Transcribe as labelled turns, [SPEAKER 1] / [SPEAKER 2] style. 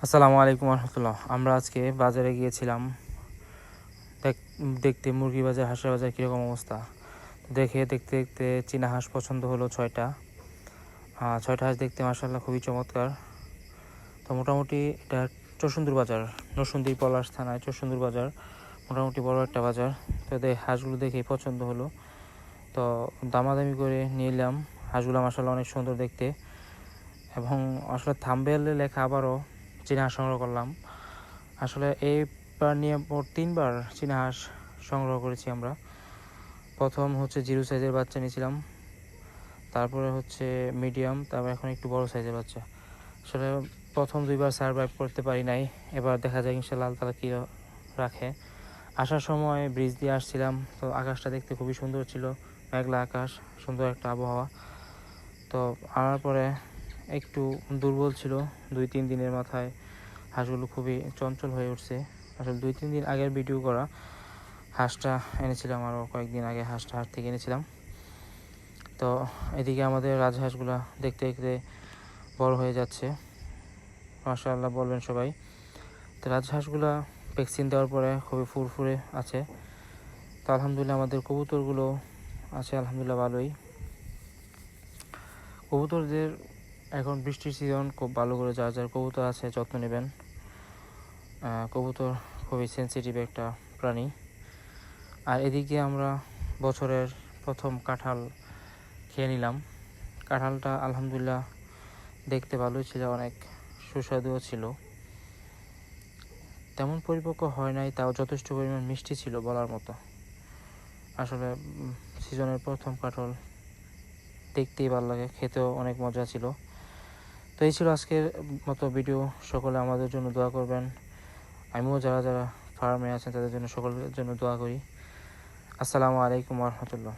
[SPEAKER 1] আসসালামু আলাইকুম রহমতুল্লাহ। আমরা আজকে বাজারে গিয়েছিলাম দেখতে মুরগি বাজার, হাঁসের বাজার কীরকম অবস্থা। দেখতে দেখতে চীনা হাঁস পছন্দ হলো 6টা। 6টা হাঁস দেখতে মাশাআল্লাহ খুবই চমৎকার। তো মোটামুটি এটা চরসুন্দুর বাজার, নরসিংদী পলাশ থানায় চরসুন্দুর বাজার, মোটামুটি বড় একটা বাজার। তো হাঁসগুলো দেখেই পছন্দ হলো, তো দামাদামি করে নিলাম। হাঁসগুলো মাশাআল্লাহ অনেক সুন্দর দেখতে, এবং আসলে থাম্বনেইলে লেখা আবারও চীনা হাঁস সংগ্রহ করলাম। আসলে এইবার নিয়ে মোট 3বার চীনা হাঁস সংগ্রহ করেছি আমরা। প্রথম হচ্ছে জিরো সাইজের বাচ্চা নিয়েছিলাম, তারপরে হচ্ছে মিডিয়াম, তারপর এখন একটু বড় সাইজের বাচ্চা। আসলে প্রথম 2বার সারভাইভ করতে পারি নাই, এবার দেখা যায় ইনশাআল্লাহ আল্লাহ তাআলা কী রাখে। আসার সময় ব্রিজ দিয়ে আসছিলাম, তো আকাশটা দেখতে খুবই সুন্দর ছিল, মেঘলা আকাশ, সুন্দর একটা আবহাওয়া। তো আনার পরে একটু দুর্বল ছিল, 2-3 দিনের মাথায় হাঁসগুলো খুবই চঞ্চল হয়ে উঠছে। আসলে 2-3 দিন আগের ভিডিও করা হাঁসটা এনেছিলাম, আরও কয়েকদিন আগে হাঁসটা হাট থেকে এনেছিলাম। তো এদিকে আমাদের রাজহাঁসগুলো দেখতে দেখতে বড় হয়ে যাচ্ছে, মাশাআল্লাহ বলবেন সবাই। তো রাজহাঁসগুলো ভ্যাকসিন দেওয়ার পরে খুবই ফুরফুরে আছে। তো আলহামদুলিল্লাহ আমাদের কবুতরগুলো আছে আলহামদুলিল্লাহ ভালোই। কবুতরদের এখন বৃষ্টির সিজন, খুব ভালো করে যার যার কবুতর আছে যত্ন নেবেন। কবুতর খুবই সেন্সিটিভ একটা প্রাণী। আর এদিকে আমরা বছরের প্রথম কাঁঠাল খেয়ে নিলাম। কাঁঠালটা আলহামদুলিল্লাহ দেখতে ভালোই ছিল, অনেক সুস্বাদুও ছিল। তেমন পরিপক্ক হয় নাই, তাও যথেষ্ট পরিমাণ মিষ্টি ছিল বলার মতো। আসলে সিজনের প্রথম কাঁঠাল দেখতেই ভালো লাগে, খেতেও অনেক মজা ছিল। তো এই ছিল আজকের মতো ভিডিও। সকলে আমাদের জন্য দোয়া করবেন। আমিও যারা যারা ফার্মে আছেন তাদের জন্য, সকলের জন্য দোয়া করি। আসসালামু আলাইকুম রহমতুল্লাহ।